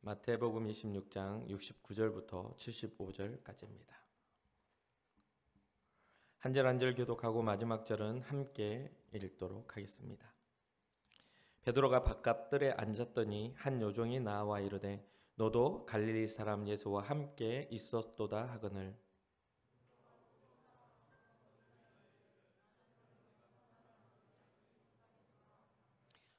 마태복음 26장 69절부터 75절까지입니다. 한 절 한 절 교독하고 마지막 절은 함께 읽도록 하겠습니다. 베드로가 바깥 뜰에 앉았더니 한 요종이 나와 이르되 너도 갈릴리 사람 예수와 함께 있었도다 하거늘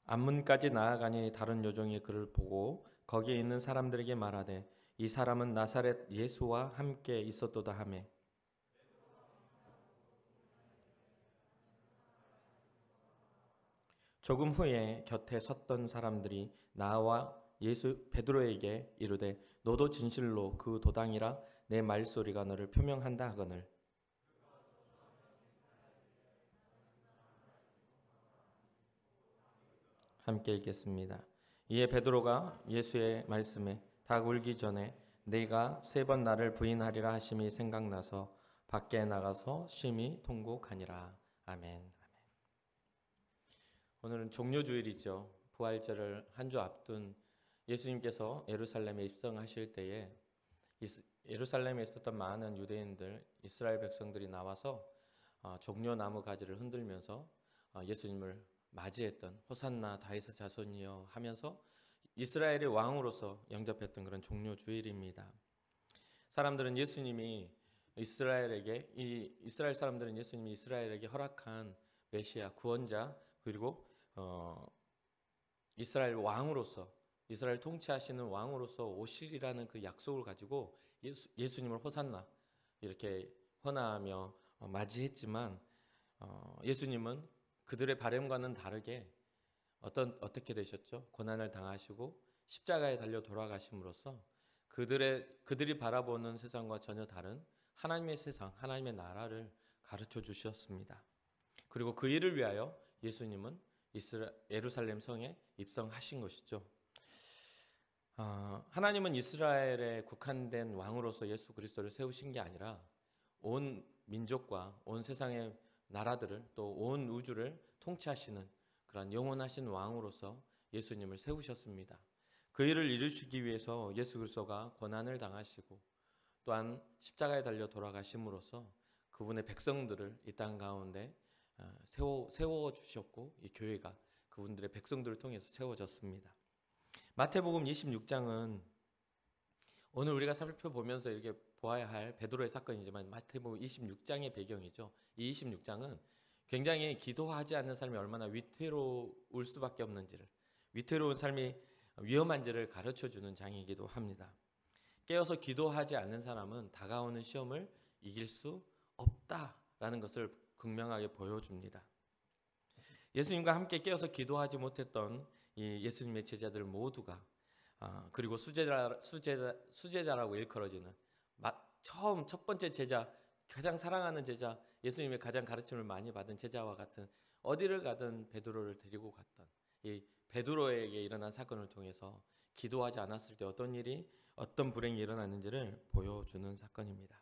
앞문까지 나아가니 다른 요종이 그를 보고 거기에 있는 사람들에게 말하되 이 사람은 나사렛 예수와 함께 있었도다 하매 조금 후에 곁에 섰던 사람들이 나와 베드로에게 이르되 너도 진실로 그 도당이라 내 말소리가 너를 표명한다 하거늘 함께 읽겠습니다. 이에 베드로가 예수의 말씀에 닭 울기 전에 네가 3번 나를 부인하리라 하심이 생각나서 밖에 나가서 심히 통곡하니라. 아멘. 오늘은 종료주일이죠. 부활절을 한 주 앞둔 예수님께서 예루살렘에 입성하실 때에 예루살렘에 있었던 많은 유대인들, 이스라엘 백성들이 나와서 종려나무 가지를 흔들면서 예수님을 맞이했던 호산나 다윗의 자손이여 하면서 이스라엘의 왕으로서 영접했던 그런 종료주일입니다. 사람들은 예수님이 이스라엘 사람들은 예수님이 이스라엘에게 허락한 메시아 구원자 그리고 이스라엘 왕으로서 이스라엘 통치하시는 왕으로서 오시리라는 그 약속을 가지고 예수님을 호산나 이렇게 헌화하며 맞이했지만 예수님은 그들의 바람과는 다르게 어떻게 되셨죠? 고난을 당하시고 십자가에 달려 돌아가심으로써 그들이 바라보는 세상과 전혀 다른 하나님의 세상, 하나님의 나라를 가르쳐 주셨습니다. 그리고 그 일을 위하여 예수님은 예루살렘 성에 입성하신 것이죠. 하나님은 이스라엘에 국한된 왕으로서 예수 그리스도를 세우신 게 아니라 온 민족과 온 세상의 나라들을 또 온 우주를 통치하시는 그런 영원하신 왕으로서 예수님을 세우셨습니다. 그 일을 이루시기 위해서 예수 그리스도가 고난을 당하시고 또한 십자가에 달려 돌아가심으로써 그분의 백성들을 이 땅 가운데 세워 주셨고 이 교회가 그분들의 백성들을 통해서 세워졌습니다. 마태복음 26장은 오늘 우리가 살펴보면서 이렇게 보아야 할 베드로의 사건이지만 마태복음 26장의 배경이죠. 이 26장은 굉장히 기도하지 않는 삶이 얼마나 위태로울 수밖에 없는지를, 위태로운 삶이 위험한지를 가르쳐주는 장이기도 합니다. 깨어서 기도하지 않는 사람은 다가오는 시험을 이길 수 없다라는 것을 극명하게 보여줍니다. 예수님과 함께 깨어서 기도하지 못했던 이 예수님의 제자들 모두가 그리고 수제자라고 일컬어지는 첫 번째 제자, 가장 사랑하는 제자, 예수님의 가장 가르침을 많이 받은 제자와 같은 어디를 가든 베드로를 데리고 갔던 이 베드로에게 일어난 사건을 통해서 기도하지 않았을 때 어떤 불행이 일어났는지를 보여주는 사건입니다.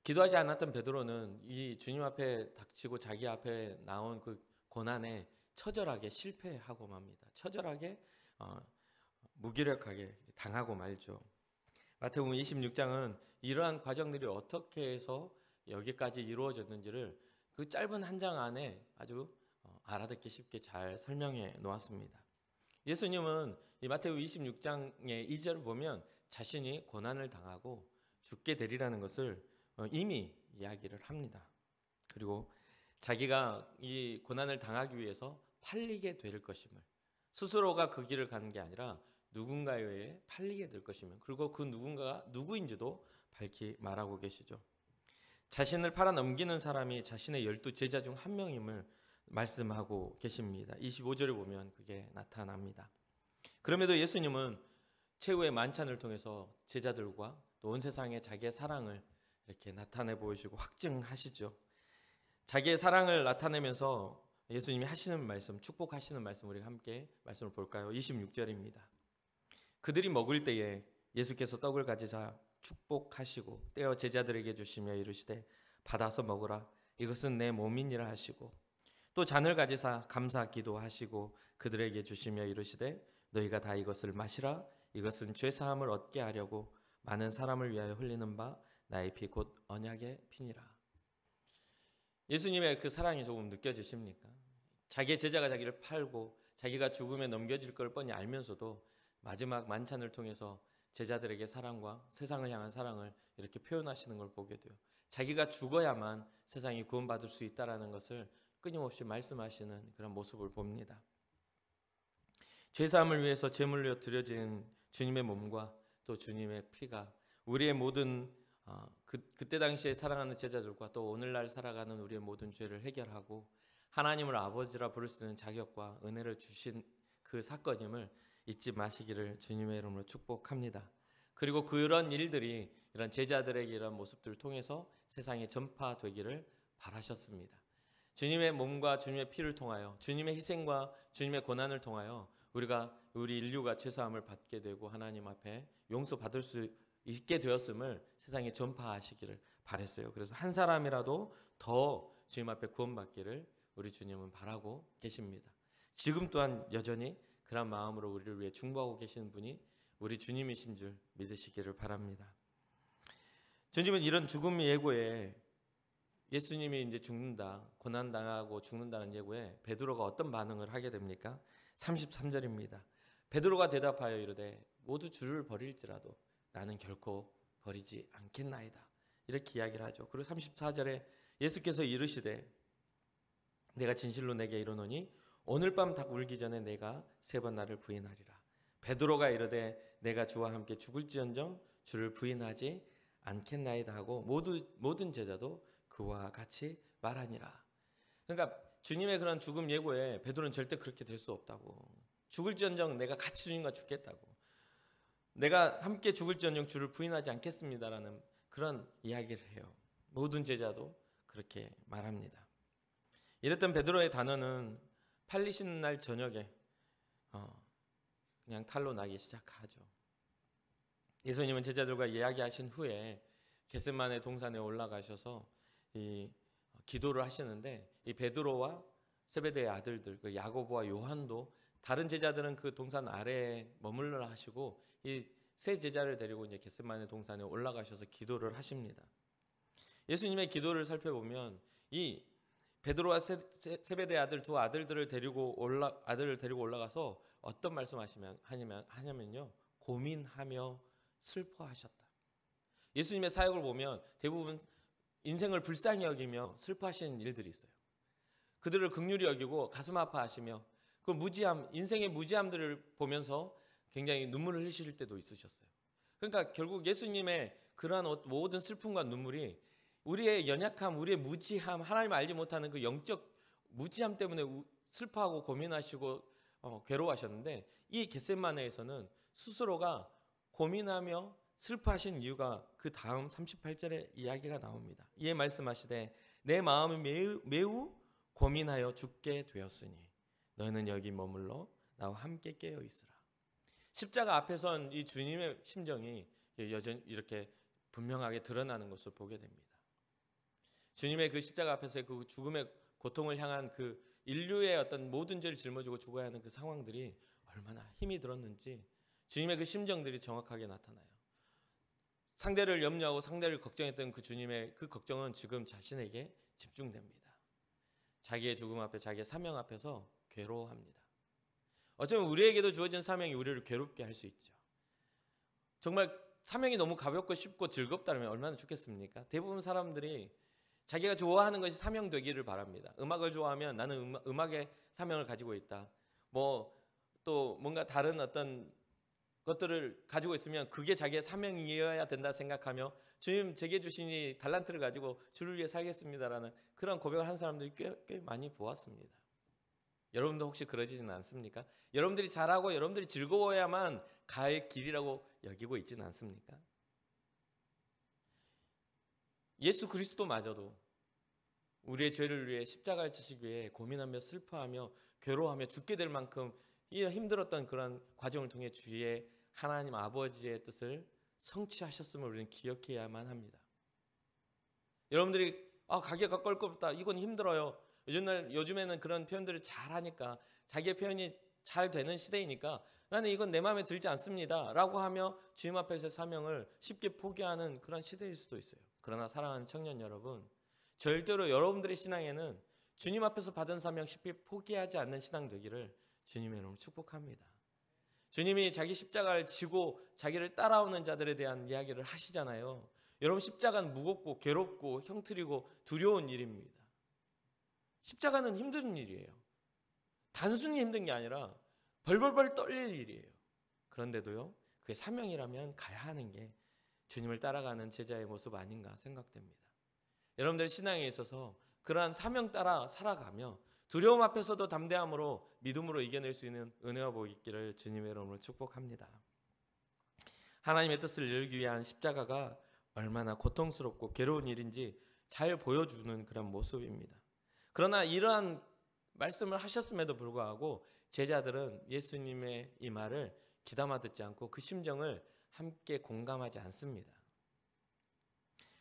기도하지 않았던 베드로는 이 주님 앞에 닥치고 자기 앞에 나온 그 고난에 처절하게 실패하고 맙니다. 처절하게 무기력하게 당하고 말죠. 마태복음 26장은 이러한 과정들이 어떻게 해서 여기까지 이루어졌는지를 그 짧은 한 장 안에 아주 알아듣기 쉽게 잘 설명해 놓았습니다. 예수님은 이 마태복음 26장의 2절을 보면 자신이 고난을 당하고 죽게 되리라는 것을 이미 이야기를 합니다. 그리고 자기가 이 고난을 당하기 위해서 팔리게 될 것임을, 스스로가 그 길을 가는 게 아니라 누군가에 의해 팔리게 될 것임을, 그리고 그 누군가가 누구인지도 밝히 말하고 계시죠. 자신을 팔아 넘기는 사람이 자신의 12제자 중 한 명임을 말씀하고 계십니다. 25절을 보면 그게 나타납니다. 그럼에도 예수님은 최후의 만찬을 통해서 제자들과 또 온 세상에 자기의 사랑을 이렇게 나타내 보이시고 확증하시죠. 자기의 사랑을 나타내면서 예수님이 하시는 말씀, 축복하시는 말씀 우리가 함께 말씀을 볼까요? 26절입니다. 그들이 먹을 때에 예수께서 떡을 가지사 축복하시고 떼어 제자들에게 주시며 이르시되 받아서 먹으라 이것은 내 몸이니라 하시고 또 잔을 가지사 감사 기도하시고 그들에게 주시며 이르시되 너희가 다 이것을 마시라. 이것은 죄 사함을 얻게 하려고 많은 사람을 위하여 흘리는 바 나의 피 곧 언약의 피니라. 예수님의 그 사랑이 조금 느껴지십니까? 자기의 제자가 자기를 팔고 자기가 죽음에 넘겨질 걸 뻔히 알면서도 마지막 만찬을 통해서 제자들에게 사랑과 세상을 향한 사랑을 이렇게 표현하시는 걸 보게 돼요. 자기가 죽어야만 세상이 구원받을 수 있다는 것을 끊임없이 말씀하시는 그런 모습을 봅니다. 죄사함을 위해서 제물로 드려진 주님의 몸과 또 주님의 피가 우리의 모든 그때 당시에 사랑하는 제자들과 또 오늘날 살아가는 우리의 모든 죄를 해결하고 하나님을 아버지라 부를 수 있는 자격과 은혜를 주신 그 사건임을 잊지 마시기를 주님의 이름으로 축복합니다. 그리고 그런 일들이 이런 제자들에게 이런 모습들을 통해서 세상에 전파되기를 바라셨습니다. 주님의 몸과 주님의 피를 통하여 주님의 희생과 주님의 고난을 통하여 우리 인류가 죄사함을 받게 되고 하나님 앞에 용서받을 수 있게 되었음을 세상에 전파하시기를 바랬어요. 그래서 한 사람이라도 더 주님 앞에 구원받기를 우리 주님은 바라고 계십니다. 지금 또한 여전히 그런 마음으로 우리를 위해 중보하고 계시는 분이 우리 주님이신 줄 믿으시기를 바랍니다. 주님은 이런 죽음 예고에 예수님이 이제 죽는다, 고난당하고 죽는다는 예고에 베드로가 어떤 반응을 하게 됩니까? 33절입니다. 베드로가 대답하여 이르되 모두 주를 버릴지라도 나는 결코 버리지 않겠나이다. 이렇게 이야기를 하죠. 그리고 34절에 예수께서 이르시되 내가 진실로 내게 이르노니 오늘 밤 닭 울기 전에 내가 3번 나를 부인하리라. 베드로가 이르되 내가 주와 함께 죽을지언정 주를 부인하지 않겠나이다 하고 모든 제자도 그와 같이 말하니라. 그러니까 주님의 그런 죽음 예고에 베드로는 절대 그렇게 될 수 없다고. 죽을지언정 내가 같이 주님과 죽겠다고. 내가 함께 죽을지언정 주를 부인하지 않겠습니다라는 그런 이야기를 해요. 모든 제자도 그렇게 말합니다. 이랬던 베드로의 단어는 팔리시는 날 저녁에 그냥 탈로 나기 시작하죠. 예수님은 제자들과 이야기하신 후에 겟세마네 동산에 올라가셔서 이 기도를 하시는데 이 베드로와 세베대의 아들들 그 야고보와 요한도 다른 제자들은 그 동산 아래에 머물러 하시고 이 세 제자를 데리고 이제 겟세마네 동산에 올라가셔서 기도를 하십니다. 예수님의 기도를 살펴보면 이 베드로와 세베대의 아들 두 아들들을 데리고 올라가서 어떤 말씀하냐면요 고민하며 슬퍼하셨다. 예수님의 사역을 보면 대부분 인생을 불쌍히 여기며 슬퍼하시는 일들이 있어요. 그들을 긍휼히 여기고 가슴 아파하시며 그 무지함, 인생의 무지함들을 보면서 굉장히 눈물을 흘리실 때도 있으셨어요. 그러니까 결국 예수님의 그러한 모든 슬픔과 눈물이 우리의 연약함, 우리의 무지함, 하나님을 알지 못하는 그 영적 무지함 때문에 슬퍼하고 고민하시고 괴로워하셨는데 이 겟세마네에서는 스스로가 고민하며 슬퍼하신 이유가 그 다음 38절에 이야기가 나옵니다. 이에 말씀하시되 내 마음이 매우 고민하여 죽게 되었으니 너희는 여기 머물러 나와 함께 깨어 있으라. 십자가 앞에 선 이 주님의 심정이 여전히 이렇게 분명하게 드러나는 것을 보게 됩니다. 주님의 그 십자가 앞에서의 그 죽음의 고통을 향한 그 인류의 어떤 모든 죄를 짊어지고 죽어야 하는 그 상황들이 얼마나 힘이 들었는지 주님의 그 심정들이 정확하게 나타나요. 상대를 염려하고 상대를 걱정했던 그 주님의 그 걱정은 지금 자신에게 집중됩니다. 자기의 죽음 앞에 자기의 사명 앞에서 괴로워합니다. 어쩌면 우리에게도 주어진 사명이 우리를 괴롭게 할 수 있죠. 정말 사명이 너무 가볍고 쉽고 즐겁다면 얼마나 좋겠습니까? 대부분 사람들이 자기가 좋아하는 것이 사명 되기를 바랍니다. 음악을 좋아하면 나는 음악의 사명을 가지고 있다. 또 뭔가 다른 어떤 것들을 가지고 있으면 그게 자기의 사명이어야 된다 생각하며 주님 제게 주신 이 달란트를 가지고 주를 위해 살겠습니다라는 그런 고백을 한 사람들이 꽤 많이 보았습니다. 여러분도 혹시 그러지는 않습니까? 여러분들이 잘하고 여러분들이 즐거워야만 갈 길이라고 여기고 있지는 않습니까? 예수 그리스도마저도 우리의 죄를 위해 십자가를 지시기 위해 고민하며 슬퍼하며 괴로워하며 죽게 될 만큼 힘들었던 그런 과정을 통해 주의 하나님 아버지의 뜻을 성취하셨음을 우리는 기억해야만 합니다. 여러분들이 가기가 껄끄럽다, 이건 힘들어요, 요즘에는 그런 표현들을 잘 하니까, 자기의 표현이 잘 되는 시대이니까 나는 이건 내 마음에 들지 않습니다 라고 하며 주님 앞에서의 사명을 쉽게 포기하는 그런 시대일 수도 있어요. 그러나 사랑하는 청년 여러분, 절대로 여러분들의 신앙에는 주님 앞에서 받은 사명 쉽게 포기하지 않는 신앙 되기를 주님의 이름으로 축복합니다. 주님이 자기 십자가를 지고 자기를 따라오는 자들에 대한 이야기를 하시잖아요. 여러분, 십자가는 무겁고 괴롭고 형틀이고 두려운 일입니다. 십자가는 힘든 일이에요. 단순히 힘든 게 아니라 벌벌벌 떨릴 일이에요. 그런데도요, 그게 사명이라면 가야 하는 게 주님을 따라가는 제자의 모습 아닌가 생각됩니다. 여러분들의 신앙에 있어서 그러한 사명 따라 살아가며 두려움 앞에서도 담대함으로 믿음으로 이겨낼 수 있는 은혜와 복이 있기를 주님의 이름으로 축복합니다. 하나님의 뜻을 이루기 위한 십자가가 얼마나 고통스럽고 괴로운 일인지 잘 보여주는 그런 모습입니다. 그러나 이러한 말씀을 하셨음에도 불구하고 제자들은 예수님의 이 말을 귀담아 듣지 않고 그 심정을 함께 공감하지 않습니다.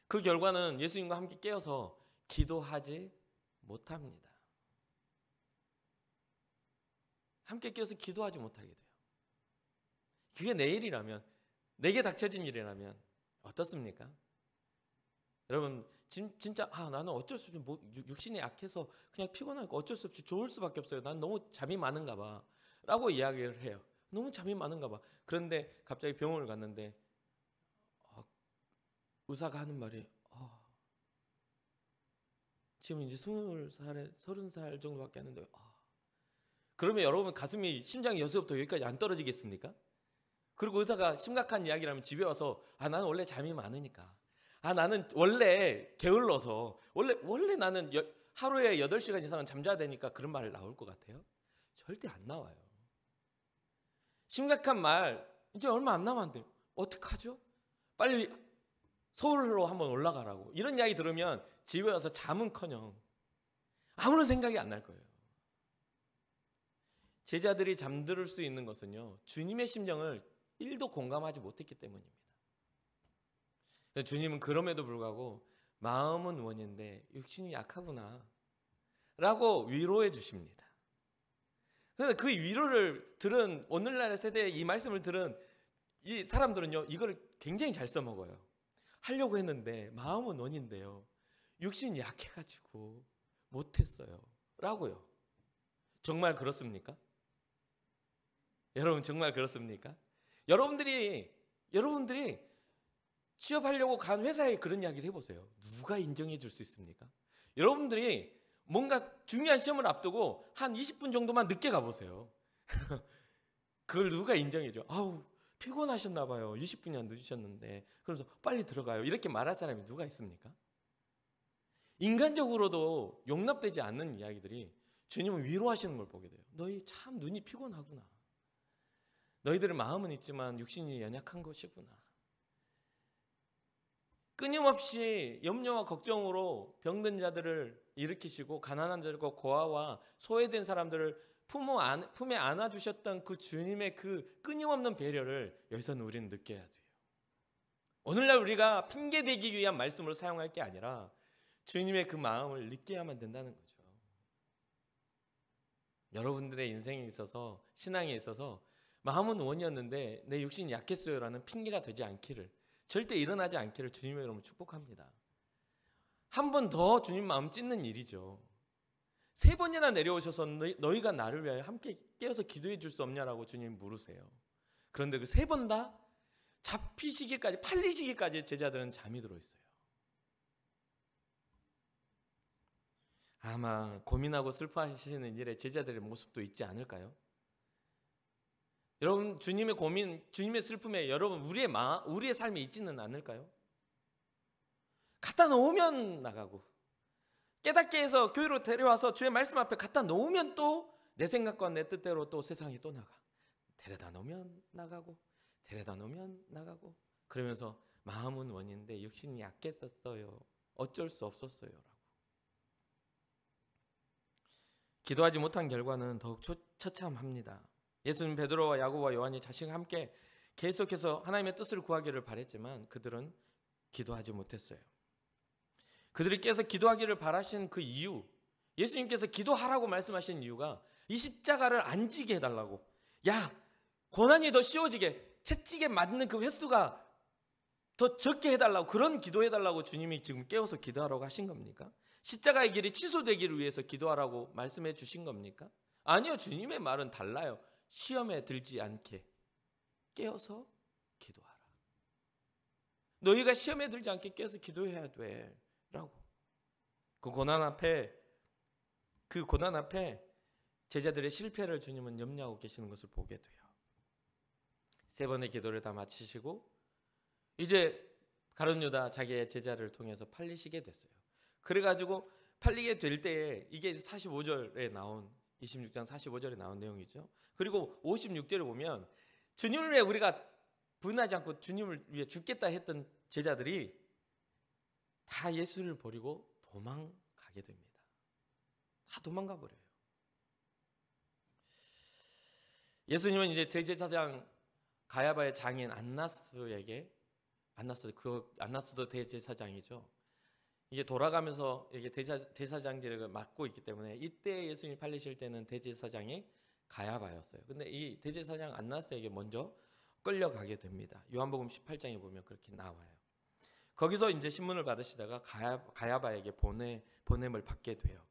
그 결과는 예수님과 함께 깨어서 기도하지 못합니다. 함께 깨어서 기도하지 못하게 돼요. 그게 내 일이라면, 내게 닥쳐진 일이라면 어떻습니까? 여러분, 진짜 나는 어쩔 수 없이 육신이 약해서 그냥 피곤하니까 어쩔 수 없이 좋을 수밖에 없어요. 난 너무 잠이 많은가 봐 라고 이야기를 해요. 너무 잠이 많은가 봐. 그런데 갑자기 병원을 갔는데 의사가 하는 말이 지금 이제 20살에 30살 정도밖에 안 했는데 그러면 여러분 가슴이, 심장이 여기서부터 여기까지 안 떨어지겠습니까? 그리고 의사가 심각한 이야기라면 집에 와서 나는 원래 잠이 많으니까, 나는 원래 게을러서, 원래 나는 하루에 8시간 이상은 잠자야 되니까, 그런 말 나올 것 같아요? 절대 안 나와요. 심각한 말, 이제 얼마 안 남았는데 어떡하죠? 빨리 서울로 한번 올라가라고, 이런 이야기 들으면 집에 와서 잠은커녕 아무런 생각이 안 날 거예요. 제자들이 잠들 수 있는 것은요, 주님의 심정을 1도 공감하지 못했기 때문입니다. 주님은 그럼에도 불구하고 마음은 원인데 육신이 약하구나 라고 위로해 주십니다. 그래서 그 위로를 들은, 오늘날 세대에 이 말씀을 들은 이 사람들은요, 이걸 굉장히 잘 써먹어요. 하려고 했는데 마음은 원인데요, 육신이 약해가지고 못했어요 라고요. 정말 그렇습니까? 여러분, 정말 그렇습니까? 여러분들이 취업하려고 간 회사에 그런 이야기를 해보세요. 누가 인정해 줄 수 있습니까? 여러분들이 뭔가 중요한 시험을 앞두고 한 20분 정도만 늦게 가보세요. 그걸 누가 인정해 줘? 피곤하셨나 봐요. 20분이나 늦으셨는데. 그래서 빨리 들어가요. 이렇게 말할 사람이 누가 있습니까? 인간적으로도 용납되지 않는 이야기들이 주님은 위로하시는 걸 보게 돼요. 너희 참 눈이 피곤하구나. 너희들의 마음은 있지만 육신이 연약한 것이구나. 끊임없이 염려와 걱정으로 병든 자들을 일으키시고 가난한 자들과 고아와 소외된 사람들을 품에 안아주셨던 그 주님의 그 끊임없는 배려를 여기서는 우리는 느껴야 돼요. 오늘날 우리가 핑계대기 위한 말씀으로 사용할 게 아니라 주님의 그 마음을 느껴야만 된다는 거죠. 여러분들의 인생에 있어서, 신앙에 있어서 마음은 원이었는데 내 육신이 약했어요 라는 핑계가 되지 않기를, 절대 일어나지 않기를 주님의 이름으로 축복합니다. 한 번 더 주님 마음 찢는 일이죠. 3번이나 내려오셔서 너희가 나를 위하여 함께 깨어서 기도해 줄 수 없냐라고 주님 물으세요. 그런데 그 3번 다 잡히시기까지, 팔리시기까지 제자들은 잠이 들어있어요. 아마 고민하고 슬퍼하시는 일에 제자들의 모습도 있지 않을까요? 여러분, 주님의 고민, 주님의 슬픔에 여러분 우리의 삶에 있지는 않을까요? 갖다 놓으면 나가고, 깨닫게 해서 교회로 데려와서 주의 말씀 앞에 갖다 놓으면 또 내 생각과 내 뜻대로 또 세상이 또 나가. 데려다 놓으면 나가고, 데려다 놓으면 나가고, 그러면서 마음은 원인데 육신이 약했었어요. 어쩔 수 없었어요 라고. 기도하지 못한 결과는 더욱 처참합니다. 예수님 베드로와 야고보와 요한이 자신과 함께 계속해서 하나님의 뜻을 구하기를 바랬지만 그들은 기도하지 못했어요. 그들이 깨서 기도하기를 바라신 그 이유, 예수님께서 기도하라고 말씀하신 이유가 이 십자가를 안 지게 해달라고. 야, 고난이 더 쉬워지게, 채찍에 맞는 그 횟수가 더 적게 해달라고, 그런 기도해달라고 주님이 지금 깨워서 기도하라고 하신 겁니까? 십자가의 길이 취소되기를 위해서 기도하라고 말씀해 주신 겁니까? 아니요, 주님의 말은 달라요. 시험에 들지 않게 깨어서 기도하라. 너희가 시험에 들지 않게 깨어서 기도해야 돼 라고. 그 고난 앞에 제자들의 실패를 주님은 염려하고 계시는 것을 보게 돼요. 세 번의 기도를 다 마치시고 이제 가룟 유다 자기의 제자를 통해서 팔리시게 됐어요. 그래가지고 팔리게 될 때에 이게 45절에 나온 26장 45절에 나온 내용이죠. 그리고 56절에 보면 주님을 위해 우리가 분하지 않고 주님을 위해 죽겠다 했던 제자들이 다 예수를 버리고 도망가게 됩니다. 다 도망가 버려요. 예수님은 이제 대제사장 가야바의 장인 안나스도 대제사장이죠. 이게 돌아가면서 이게 대사장직을 맡고 있기 때문에 이때 예수님이 팔리실 때는 대제사장이 가야바였어요. 근데 이 대제사장 안나스에게 먼저 끌려가게 됩니다. 요한복음 18장에 보면 그렇게 나와요. 거기서 이제 신문을 받으시다가 가야바에게 보냄을 받게 돼요.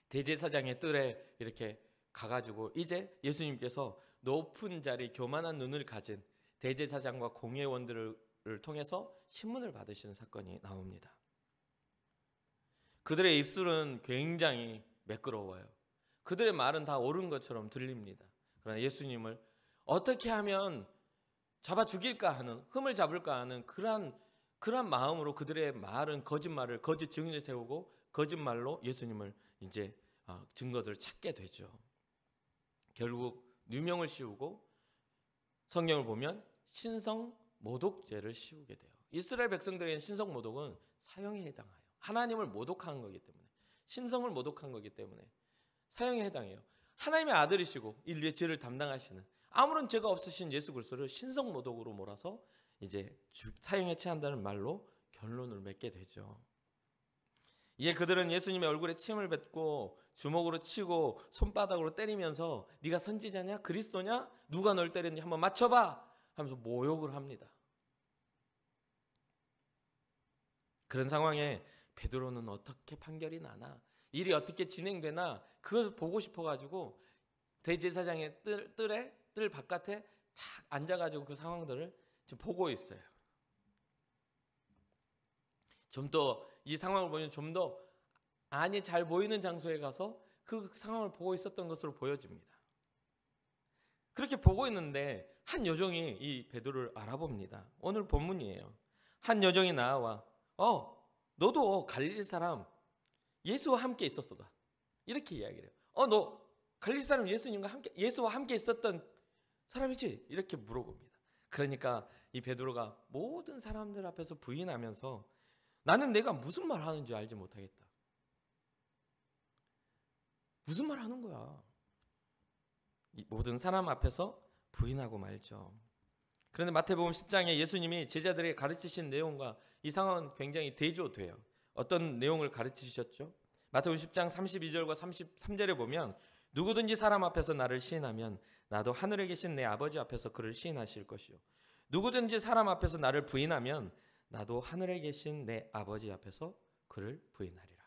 대제사장의 뜰에 이렇게 가가지고 이제 예수님께서 높은 자리 교만한 눈을 가진 대제사장과 공회원들을 통해서 신문을 받으시는 사건이 나옵니다. 그들의 입술은 굉장히 매끄러워요. 그들의 말은 다 옳은 것처럼 들립니다. 그러나 예수님을 어떻게 하면 잡아 죽일까 하는, 흠을 잡을까 하는 그러한 마음으로 그들의 말은 거짓말을, 거짓 증인을 세우고 거짓말로 예수님을 이제 증거들을 찾게 되죠. 결국 누명을 씌우고 성경을 보면 신성 모독죄를 씌우게 돼요. 이스라엘 백성들에게는 신성 모독은 사형에 해당해요. 하나님을 모독한 거기 때문에, 신성을 모독한 거기 때문에 사형에 해당해요. 하나님의 아들이시고 인류의 죄를 담당하시는 아무런 죄가 없으신 예수 그리스도를 신성 모독으로 몰아서 이제 사형에 처한다는 말로 결론을 맺게 되죠. 이에 그들은 예수님의 얼굴에 침을 뱉고 주먹으로 치고 손바닥으로 때리면서 네가 선지자냐? 그리스도냐? 누가 널 때렸니? 한번 맞춰봐! 하면서 모욕을 합니다. 그런 상황에 베드로는 어떻게 판결이 나나, 일이 어떻게 진행되나 그걸 보고 싶어가지고 대제사장의 뜰 바깥에 착 앉아가지고 그 상황들을 지금 보고 있어요. 좀 더 이 상황을 보면 좀 더 안이 잘 보이는 장소에 가서 그 상황을 보고 있었던 것으로 보여집니다. 그렇게 보고 있는데 한 여종이 이 베드로를 알아봅니다. 오늘 본문이에요. 한 여종이 나와 너도 갈릴리 사람 예수와 함께 있었도다. 이렇게 이야기를 해요. 너 갈릴리 사람 예수와 함께 있었던 사람이지? 이렇게 물어봅니다. 그러니까 이 베드로가 모든 사람들 앞에서 부인하면서 나는 내가 무슨 말 하는지 알지 못하겠다. 무슨 말 하는 거야? 이 모든 사람 앞에서 부인하고 말죠. 그런데 마태복음 10장에 예수님이 제자들에게 가르치신 내용과 이 상황은 굉장히 대조돼요. 어떤 내용을 가르치셨죠? 마태복음 10장 32절과 33절에 보면 누구든지 사람 앞에서 나를 시인하면 나도 하늘에 계신 내 아버지 앞에서 그를 시인하실 것이요. 누구든지 사람 앞에서 나를 부인하면 나도 하늘에 계신 내 아버지 앞에서 그를 부인하리라.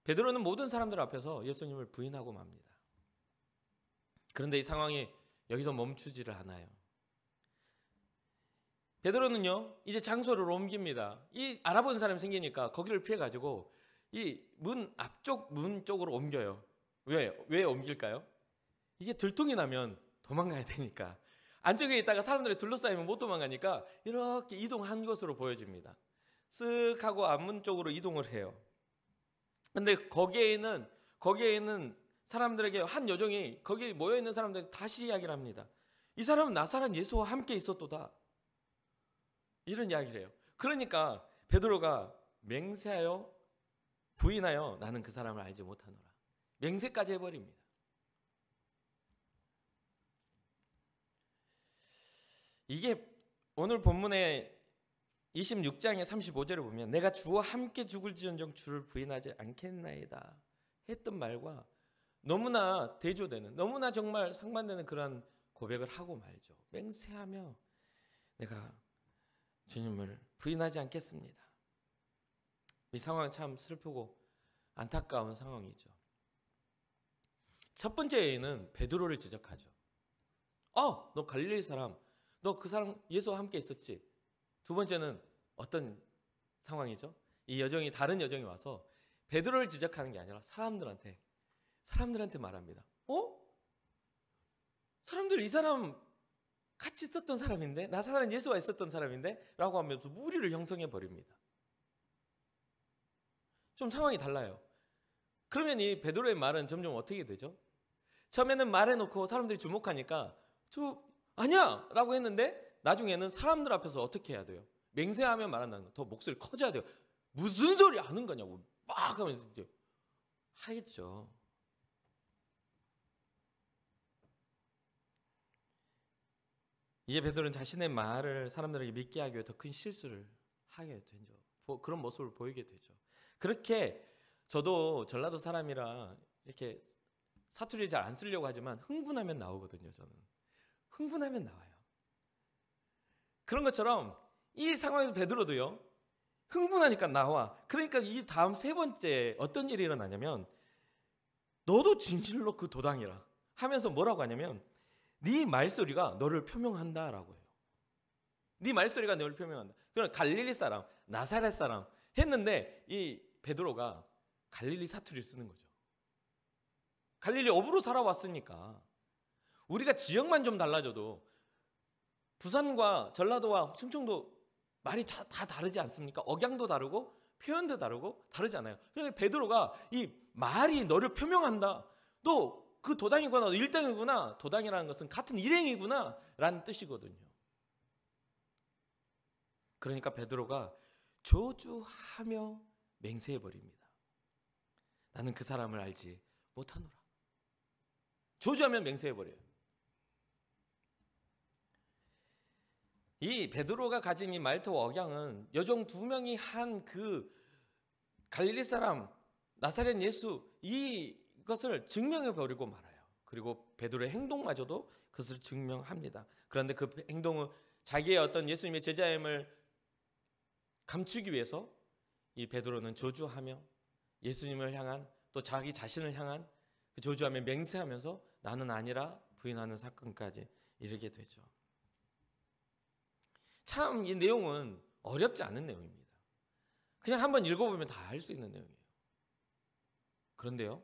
베드로는 모든 사람들 앞에서 예수님을 부인하고 맙니다. 그런데 이 상황이 여기서 멈추지를 않아요. 베드로는요 이제 장소를 옮깁니다. 이 알아보는 사람이 생기니까 거기를 피해가지고 이 문 앞쪽 문 쪽으로 옮겨요. 왜 옮길까요? 이게 들통이 나면 도망가야 되니까. 안쪽에 있다가 사람들이 둘러싸이면 못 도망가니까 이렇게 이동한 것으로 보여집니다. 쓱 하고 앞문 쪽으로 이동을 해요. 근데 거기에 있는 사람들에게 한 여종이 거기에 모여있는 사람들에게 다시 이야기를 합니다. 이 사람은 나사렛 예수와 함께 있었도다. 이런 이야기를 해요. 그러니까 베드로가 맹세하여 부인하여 나는 그 사람을 알지 못하노라. 맹세까지 해버립니다. 이게 오늘 본문에 26장의 35절을 보면 내가 주와 함께 죽을지언정 주를 부인하지 않겠나이다 했던 말과 너무나 대조되는, 너무나 정말 상반되는 그런 고백을 하고 말죠. 맹세하며 내가 주님을 부인하지 않겠습니다. 이 상황은 참 슬프고 안타까운 상황이죠. 첫 번째는 베드로를 지적하죠. 너 갈릴리 사람, 너 그 사람 예수와 함께 있었지. 두 번째는 어떤 상황이죠? 이 여정이, 다른 여정이 와서 베드로를 지적하는 게 아니라 사람들한테 말합니다. 사람들 이 사람 같이 있었던 사람인데, 나사렛 예수와 있었던 사람인데 라고 하면서 무리를 형성해 버립니다. 좀 상황이 달라요. 그러면 이 베드로의 말은 점점 어떻게 되죠? 처음에는 말해놓고 사람들이 주목하니까 아니야! 라고 했는데 나중에는 사람들 앞에서 어떻게 해야 돼요? 맹세하며 말한다는 거. 더 목소리 커져야 돼요. 무슨 소리 하는 거냐고 막 하면서 이제 하겠죠. 이에 베드로는 자신의 말을 사람들에게 믿게 하기 위해 더 큰 실수를 하게 되죠. 그런 모습을 보이게 되죠. 그렇게 저도 전라도 사람이라 이렇게 사투리 잘 안 쓰려고 하지만 흥분하면 나오거든요. 저는 흥분하면 나와요. 그런 것처럼 이 상황에서 베드로도요, 흥분하니까 나와. 그러니까 이 다음 세 번째 어떤 일이 일어나냐면, 너도 진실로 그 도당이라 하면서 뭐라고 하냐면, 네 말소리가 너를 표명한다라고 해요. 네 말소리가 너를 표명한다. 그럼 갈릴리 사람, 나사렛 사람 했는데 이 베드로가 갈릴리 사투리를 쓰는 거죠. 갈릴리 어부로 살아왔으니까 우리가 지역만 좀 달라져도 부산과 전라도와 충청도 말이 다 다르지 않습니까? 억양도 다르고 표현도 다르고 다르잖아요. 그러니까 베드로가 이 말이 너를 표명한다. 너 그 도당이구나, 너 일당이구나. 도당이라는 것은 같은 일행이구나 라는 뜻이거든요. 그러니까 베드로가 저주하며 맹세해버립니다. 나는 그 사람을 알지 못하노라. 저주하며 맹세해버려요. 이 베드로가 가진 이 말투와 억양은 여종 두 명이 한 그 갈릴리 사람 나사렛 예수 이것을 증명해 버리고 말아요. 그리고 베드로의 행동마저도 그것을 증명합니다. 그런데 그 행동은 자기의 어떤 예수님의 제자임을 감추기 위해서 이 베드로는 저주하며 예수님을 향한, 또 자기 자신을 향한 그 저주하며 맹세하면서 나는 아니라 부인하는 사건까지 이르게 되죠. 참 이 내용은 어렵지 않은 내용입니다. 그냥 한번 읽어보면 다 알 수 있는 내용이에요. 그런데요,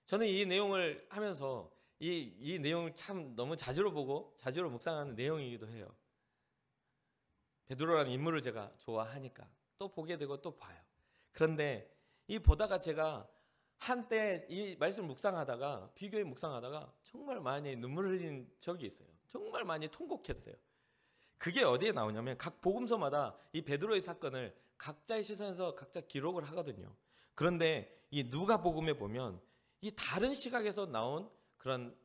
저는 이 내용을 하면서 이 내용을 참 너무 자주로 보고 자주로 묵상하는 내용이기도 해요. 베드로라는 인물을 제가 좋아하니까 또 보게 되고 또 봐요. 그런데 이 보다가 제가 한때 이 말씀 묵상하다가, 비교해 묵상하다가 정말 많이 눈물 흘린 적이 있어요. 정말 많이 통곡했어요. 그게 어디에 나오냐면 각 복음서마다 이 베드로의 사건을 각자의 시선에서 각자 기록을 하거든요. 그런데 이 누가복음에 보면 이 다른 시각에서 나온 그런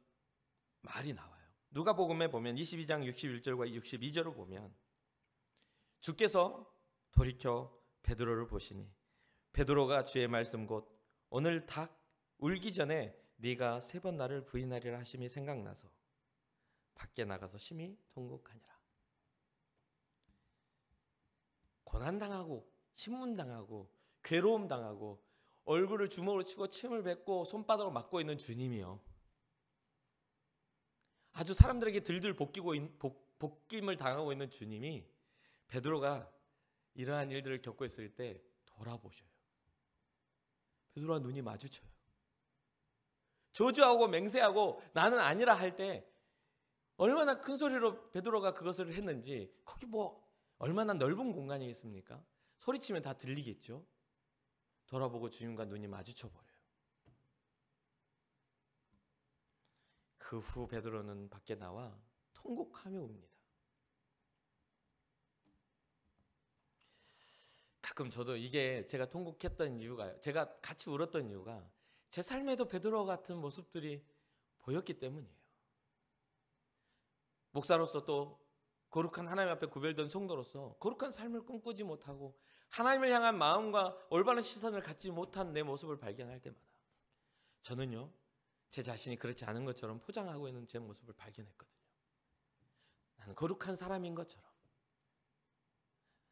말이 나와요. 누가복음에 보면 22장 61절과 62절을 보면 주께서 돌이켜 베드로를 보시니 베드로가 주의 말씀 곧 오늘 닭 울기 전에 네가 3번 나를 부인하리라 하심이 생각나서 밖에 나가서 심히 통곡하니라. 고난당하고 신문당하고 괴로움당하고 얼굴을 주먹으로 치고 침을 뱉고 손바닥으로 맞고 있는 주님이요, 아주 사람들에게 들들 볶임을 당하고 있는 주님이 베드로가 이러한 일들을 겪고 있을 때 돌아보셔요. 베드로와 눈이 마주쳐요. 저주하고 맹세하고 나는 아니라 할 때 얼마나 큰 소리로 베드로가 그것을 했는지, 거기 뭐 얼마나 넓은 공간이겠습니까? 소리치면 다 들리겠죠. 돌아보고 주님과 눈이 마주쳐 버려요. 그 후 베드로는 밖에 나와 통곡하며 웁니다. 가끔 저도 이게 제가 통곡했던 이유가요, 제가 같이 울었던 이유가 제 삶에도 베드로 같은 모습들이 보였기 때문이에요. 목사로서 또 거룩한 하나님 앞에 구별된 성도로서 거룩한 삶을 꿈꾸지 못하고 하나님을 향한 마음과 올바른 시선을 갖지 못한 내 모습을 발견할 때마다 저는요, 제 자신이 그렇지 않은 것처럼 포장하고 있는 제 모습을 발견했거든요. 나는 거룩한 사람인 것처럼,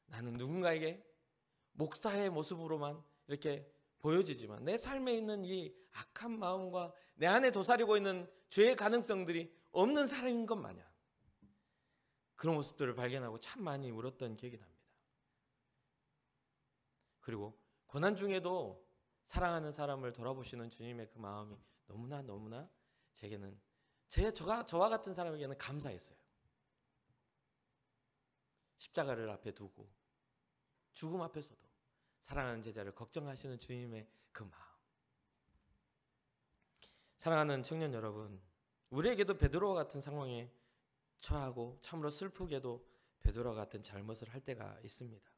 나는 누군가에게 목사의 모습으로만 이렇게 보여지지만 내 삶에 있는 이 악한 마음과 내 안에 도사리고 있는 죄의 가능성들이 없는 사람인 것 마냥 그런 모습들을 발견하고 참 많이 울었던 기억이 납니다. 그리고 고난 중에도 사랑하는 사람을 돌아보시는 주님의 그 마음이 너무나 제게는 저와 같은 사람에게는 감사했어요. 십자가를 앞에 두고 죽음 앞에서도 사랑하는 제자를 걱정하시는 주님의 그 마음. 사랑하는 청년 여러분, 우리에게도 베드로와 같은 상황에 처하고 참으로 슬프게도 베드로와 같은 잘못을 할 때가 있습니다.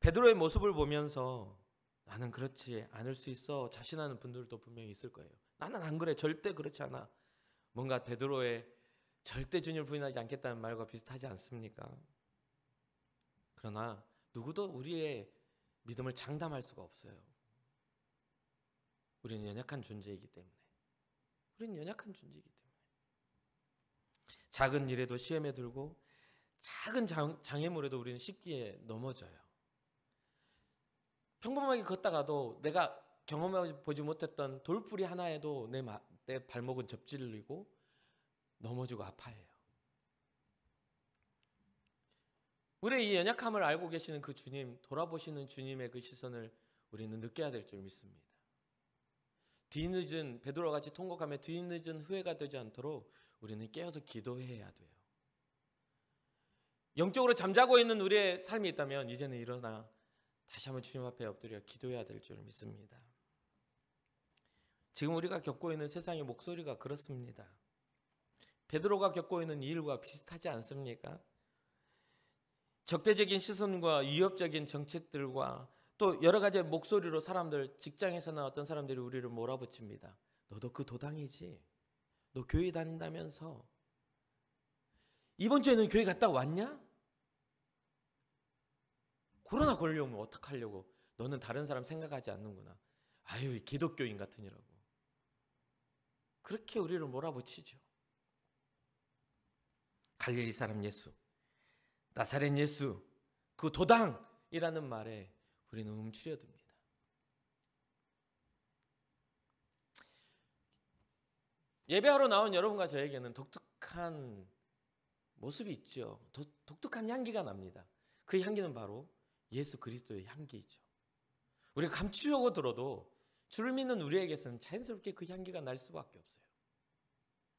베드로의 모습을 보면서 나는 그렇지 않을 수 있어 자신하는 분들도 분명히 있을 거예요. 나는 안 그래, 절대 그렇지 않아. 뭔가 베드로의 절대 주님을 부인하지 않겠다는 말과 비슷하지 않습니까? 그러나 누구도 우리의 믿음을 장담할 수가 없어요. 우리는 연약한 존재이기 때문에. 작은 일에도 시험에 들고 작은 장애물에도 우리는 쉽게 넘어져요. 평범하게 걷다가도 내가 경험해 보지 못했던 돌뿌리 하나에도 내 발목은 접질리고 넘어지고 아파해요. 우리의 이 연약함을 알고 계시는 그 주님, 돌아보시는 주님의 그 시선을 우리는 느껴야 될 줄 믿습니다. 뒤늦은 베드로와 같이 통곡하며 뒤늦은 후회가 되지 않도록 우리는 깨어서 기도해야 돼요. 영적으로 잠자고 있는 우리의 삶이 있다면 이제는 일어나 다시 한번 주님 앞에 엎드려 기도해야 될 줄 믿습니다. 지금 우리가 겪고 있는 세상의 목소리가 그렇습니다. 베드로가 겪고 있는 이 일과 비슷하지 않습니까? 적대적인 시선과 위협적인 정책들과 또 여러 가지의 목소리로 사람들, 직장에서나 어떤 사람들이 우리를 몰아붙입니다. 너도 그 도당이지? 너 교회 다닌다면서? 이번 주에는 교회 갔다 왔냐? 코로나 걸려오면 어떡하려고? 너는 다른 사람 생각하지 않는구나. 아유, 기독교인 같으니라고. 그렇게 우리를 몰아붙이죠. 갈릴리 사람 예수, 나사렛 예수, 그 도당이라는 말에 우리는 움츠려듭니다. 예배하러 나온 여러분과 저에게는 독특한 모습이 있죠. 독특한 향기가 납니다. 그 향기는 바로 예수 그리스도의 향기이죠. 우리가 감추려고 들어도 주를 믿는 우리에게서는 자연스럽게 그 향기가 날 수밖에 없어요.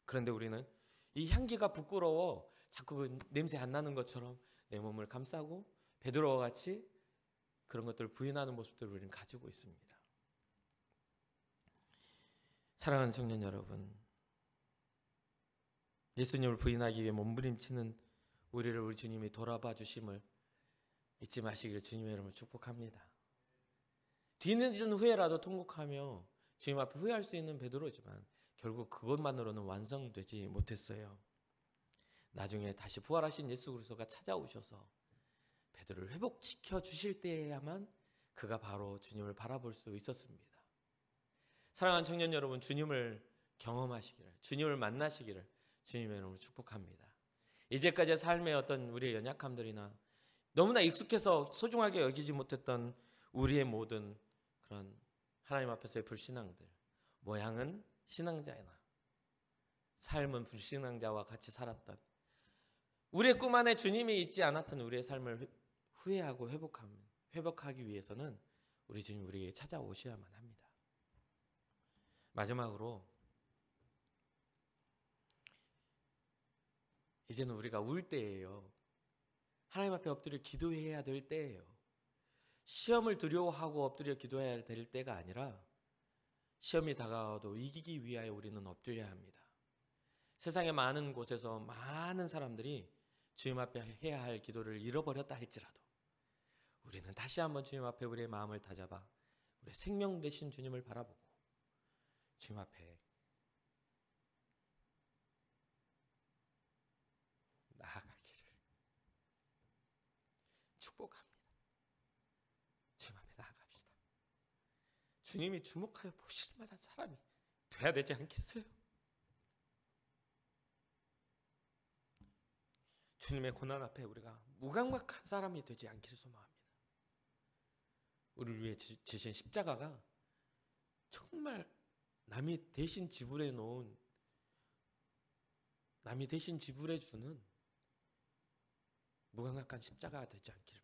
그런데 우리는 이 향기가 부끄러워 자꾸 그 냄새 안 나는 것처럼 내 몸을 감싸고 베드로와 같이 그런 것들을 부인하는 모습들을 우리는 가지고 있습니다. 사랑하는 청년 여러분, 예수님을 부인하기 위해 몸부림치는 우리 주님이 돌아봐 주심을 잊지 마시기를 주님의 이름으로 축복합니다. 뒤늦은 후회라도 통곡하며 주님 앞에 후회할 수 있는 베드로지만 결국 그것만으로는 완성되지 못했어요. 나중에 다시 부활하신 예수 그리스도가 찾아오셔서 베드로를 회복시켜 주실 때에야만 그가 바로 주님을 바라볼 수 있었습니다. 사랑하는 청년 여러분, 주님을 경험하시기를, 주님을 만나시기를 주님의 이름으로 축복합니다. 이제까지의 삶의 어떤 우리의 연약함들이나 너무나 익숙해서 소중하게 여기지 못했던 우리의 모든 그런 하나님 앞에서의 불신앙들, 모양은 신앙자이나 삶은 불신앙자와 같이 살았던 우리의 꿈 안에 주님이 있지 않았던 우리의 삶을 후회하고 회복하기 위해서는 우리 주님 우리에게 찾아오셔야만 합니다. 마지막으로 이제는 우리가 울 때예요. 하나님 앞에 엎드려 기도해야 될 때예요. 시험을 두려워하고 엎드려 기도해야 될 때가 아니라 시험이 다가와도 이기기 위하여 우리는 엎드려야 합니다. 세상의 많은 곳에서 많은 사람들이 주님 앞에 해야 할 기도를 잃어버렸다 할지라도 우리는 다시 한번 주님 앞에 우리의 마음을 다잡아 우리의 생명 되신 주님을 바라보고 주님 앞에 주님이 주목하여 보실 만한 사람이 돼야 되지 않겠어요? 주님의 고난 앞에 우리가 무감각한 사람이 되지 않기를 소망합니다. 우리를 위해 지신 십자가가 정말 남이 대신 지불해 놓은, 남이 대신 지불해 주는 무감각한 십자가가 되지 않기를